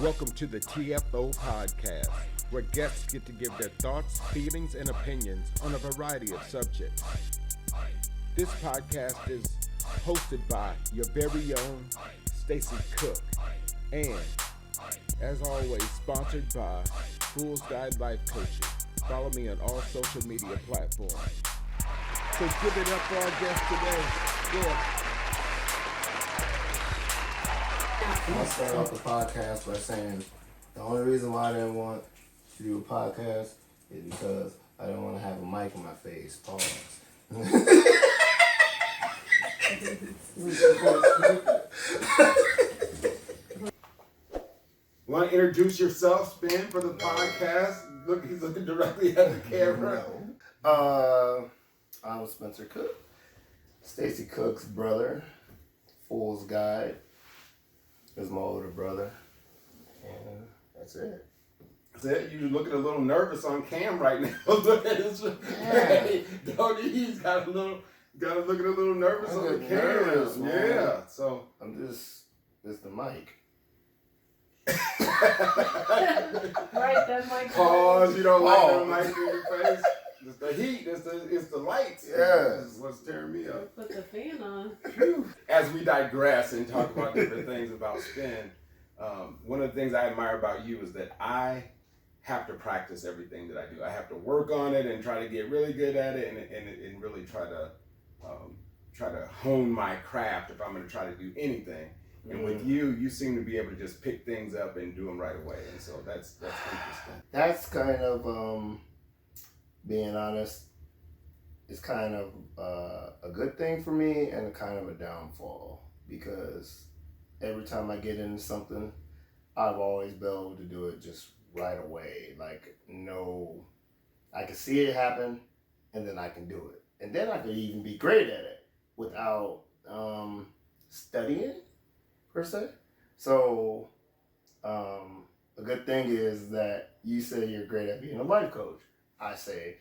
Welcome to the TFO podcast, where guests get to give their thoughts, feelings, and opinions on a variety of subjects. This podcast is hosted by your very own Stacy Cook, and as always, sponsored by Fool's Guide Life Coaching. Follow me on all social media platforms. So give it up for our guest today. Yeah. I'm going to start off the podcast by saying the only reason why I didn't want to do a podcast is because I didn't want to have a mic in my face. Pause. Want to introduce yourself, Spin, for the podcast? Look, he's looking directly at the camera. I'm Spencer Cook, Stacy Cook's brother, Fool's Guide is my older brother, and that's it. That's it? You're looking a little nervous on cam right now. Look at his hey, Doggy, he's got looking a little nervous on the camera. Nervous, man. Yeah, so it's the mic. Right, that mic. Pause. You don't like that mic in your face. It's the heat. It's the lights. Yeah, it's what's tearing me up. Put the fan on. As we digress and talk about different things about Spin, one of the things I admire about you is that I have to practice everything that I do. I have to work on it and try to get really good at it, and really try to hone my craft if I'm going to try to do anything. And with you seem to be able to just pick things up and do them right away, and so that's interesting. That's kind of being honest, it's kind of a good thing for me and a kind of a downfall, because every time I get into something, I've always been able to do it just right away. Like, no, I can see it happen, and then I can do it. And then I could even be great at it without studying, per se. So, a good thing is that you say you're great at being a life coach. I say,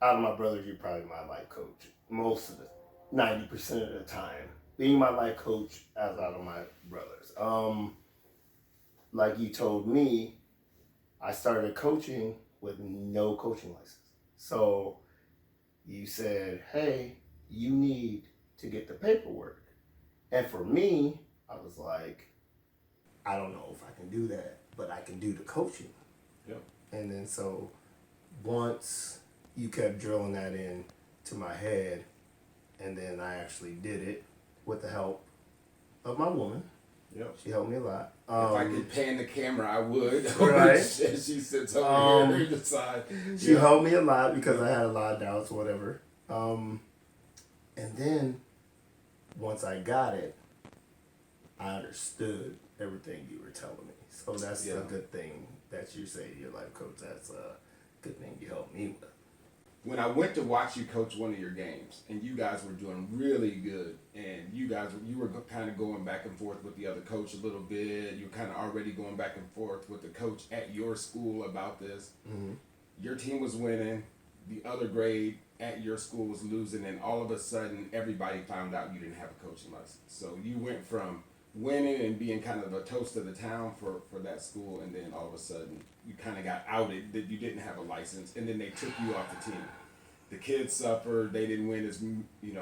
out of my brothers, you're probably my life coach. Most of the 90% of the time, being my life coach as out of my brothers. Like you told me, I started coaching with no coaching license. So you said, hey, you need to get the paperwork. And for me, I was like, I don't know if I can do that, but I can do the coaching. Yep. And then so once you kept drilling that in to my head, and then I actually did it with the help of my woman. Yep. She helped me a lot. If I could pan the camera, I would. Right. She sits over here to the side. She helped me a lot because I had a lot of doubts, whatever. And then once I got it, I understood everything you were telling me. So that's a good thing that you say you're life coach. That's a good thing you helped me with. When I went to watch you coach one of your games, and you guys were doing really good, and you were kind of going back and forth with the other coach a little bit. You were kind of already going back and forth with the coach at your school about this. Mm-hmm. Your team was winning. The other grade at your school was losing, and all of a sudden, everybody found out you didn't have a coaching license. So you went from winning and being kind of a toast of the town for that school, and then all of a sudden you kind of got outed that you didn't have a license, and then they took you off the team. The kids suffered, they didn't win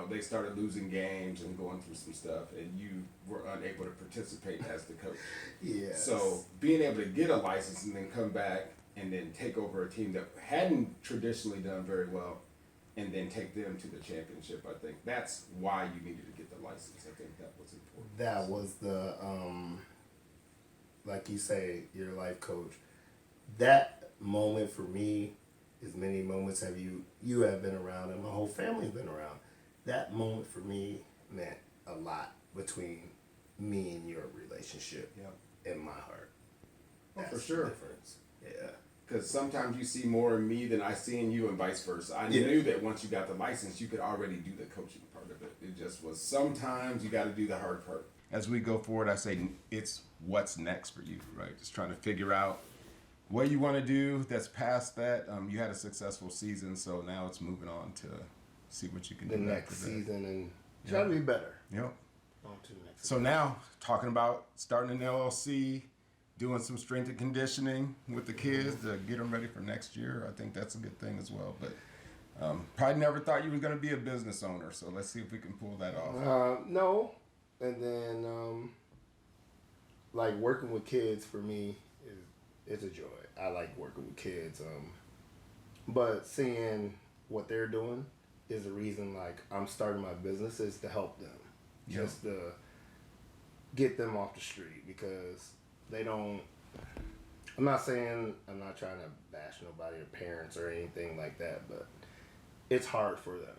they started losing games and going through some stuff, and you were unable to participate as the coach. Yeah. So being able to get a license and then come back and then take over a team that hadn't traditionally done very well, and then take them to the championship, I think that's why you needed to get the license. I think that was important. That was the, like you say, your life coach. That moment for me, as many moments you have been around, and my whole family's been around. That moment for me meant a lot between me and your relationship in my heart. That's for sure. The difference. Yeah. Because sometimes you see more in me than I see in you, and vice versa. I knew that once you got the license, you could already do the coaching part of it. It just was sometimes you got to do the hard part. As we go forward, I say it's what's next for you, right? Just trying to figure out what you want to do that's past that. You had a successful season, so now it's moving on to see what you can do next season and try to be better. Yep. On to the next So now, talking about starting an LLC, doing some strength and conditioning with the kids to get them ready for next year. I think that's a good thing as well. But probably never thought you were going to be a business owner. So let's see if we can pull that off. No, and then like working with kids for me is a joy. I like working with kids. But seeing what they're doing is the reason like I'm starting my business is to help them, just to get them off the street because they don't. I'm not saying I'm not trying to bash nobody or parents or anything like that, but it's hard for them.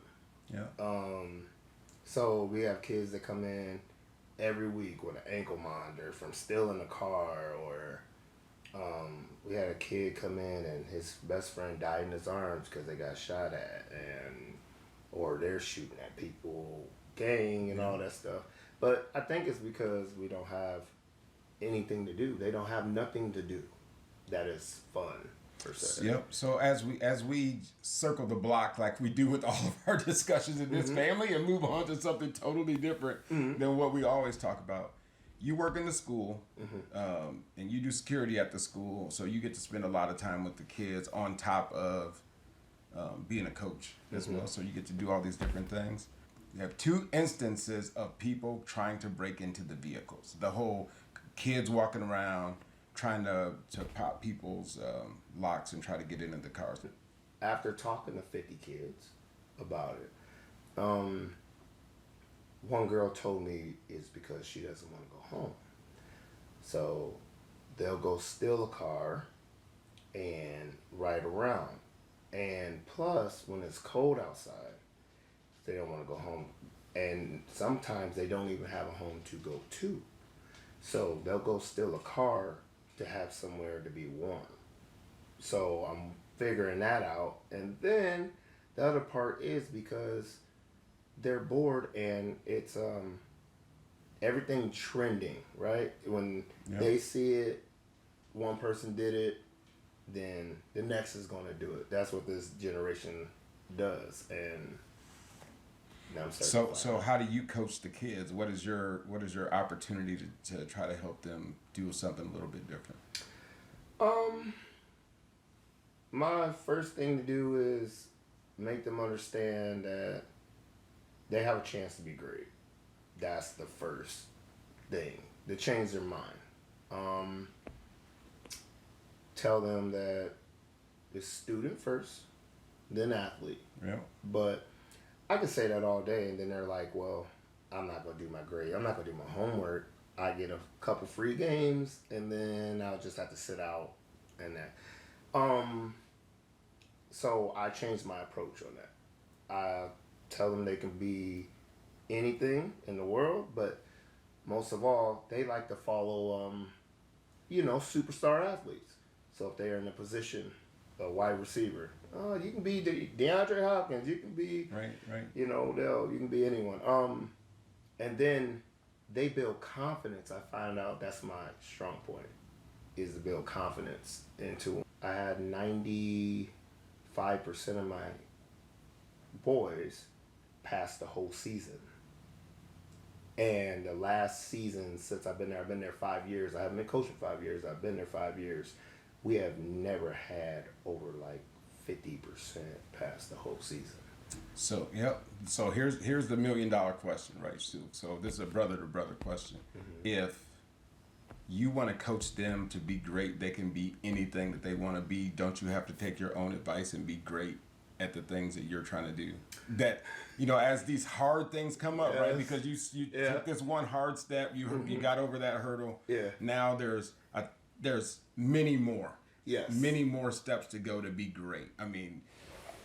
Yeah. So we have kids that come in every week with an ankle monitor from stealing a car, or we had a kid come in and his best friend died in his arms because they got shot at, or they're shooting at people, gang and all that stuff. But I think it's because we don't have anything to do. They don't have nothing to do that is fun per se. Yep. So as we circle the block like we do with all of our discussions in this family and move on to something totally different than what we always talk about. You work in the school and you do security at the school, so you get to spend a lot of time with the kids on top of being a coach as well. So you get to do all these different things. You have two instances of people trying to break into the vehicles. The whole kids walking around trying to pop people's locks and try to get into the cars. After talking to 50 kids about it, one girl told me it's because she doesn't want to go home. So they'll go steal a car and ride around. And plus, when it's cold outside, they don't want to go home. And sometimes they don't even have a home to go to. So they'll go steal a car to have somewhere to be warm. So I'm figuring that out. And then the other part is because they're bored and it's everything trending, right? When they see it, one person did it, then the next is going to do it. That's what this generation does. And now I'm so how do you coach the kids? What is your opportunity to try to help them do something a little bit different? My first thing to do is make them understand that they have a chance to be great. That's the first thing to change their mind. Tell them that it's student first, then athlete. Yeah. But I can say that all day, and then they're like, well, I'm not going to do my grade. I'm not going to do my homework. I get a couple free games, and then I'll just have to sit out and that. So I changed my approach on that. I tell them they can be anything in the world, but most of all, they like to follow, superstar athletes. So if they're in a position, a wide receiver, you can be DeAndre Hopkins. You can be, right. you can be anyone. And then they build confidence. I find out that's my strong point, is to build confidence into them. I had 95% of my boys pass the whole season. And the last season, since I've been there 5 years. I haven't been coaching 5 years. I've been there 5 years. We have never had over like 50% pass the whole season. So, yep. So here's the $1 million question, right, Stu? So this is a brother-to-brother question. If you want to coach them to be great, they can be anything that they want to be. Don't you have to take your own advice and be great at the things that you're trying to do? That, as these hard things come up, right? Because you took this one hard step, you got over that hurdle. Yeah. Now there's many more. Yes. Many more steps to go to be great. I mean,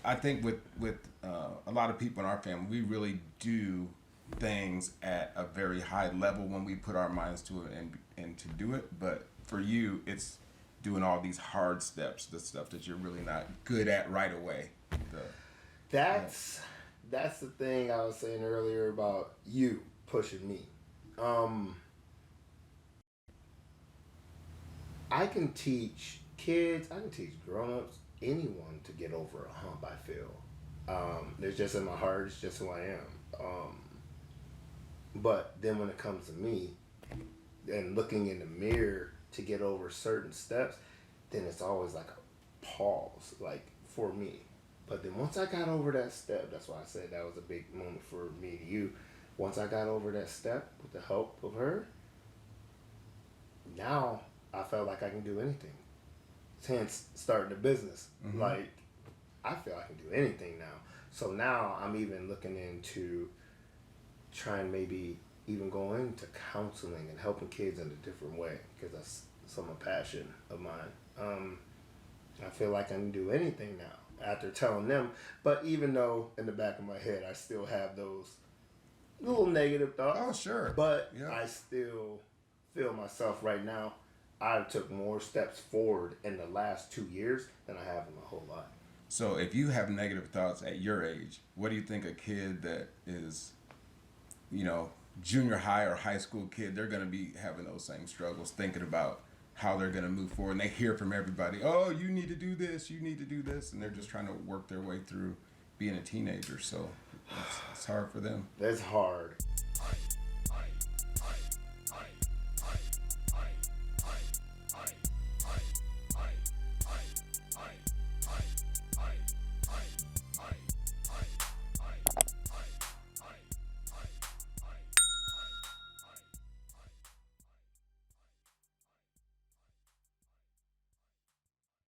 I think with a lot of people in our family, we really do things at a very high level when we put our minds to it and to do it. But for you, it's doing all these hard steps, the stuff that you're really not good at right away. That's the thing I was saying earlier about you pushing me. I can teach kids, I can teach grown-ups, anyone to get over a hump, I feel. It's just in my heart, it's just who I am. But then when it comes to me, and looking in the mirror to get over certain steps, then it's always like a pause, like for me. But then once I got over that step, that's why I said that was a big moment for me and you. Once I got over that step with the help of her, now I felt like I can do anything. Hence starting a business. Mm-hmm. Like, I feel I can do anything now. So now I'm even looking into trying maybe even going into counseling and helping kids in a different way, because that's some passion of mine. I feel like I can do anything now after telling them. But even though in the back of my head I still have those little negative thoughts. Oh, sure. But Yeah. I still feel myself right now. I took more steps forward in the last 2 years than I have in my whole life. So if you have negative thoughts at your age, what do you think a kid that is, junior high or high school kid, they're going to be having those same struggles, thinking about how they're going to move forward. And they hear from everybody, oh, you need to do this, you need to do this. And they're just trying to work their way through being a teenager. So it's hard for them. That's hard.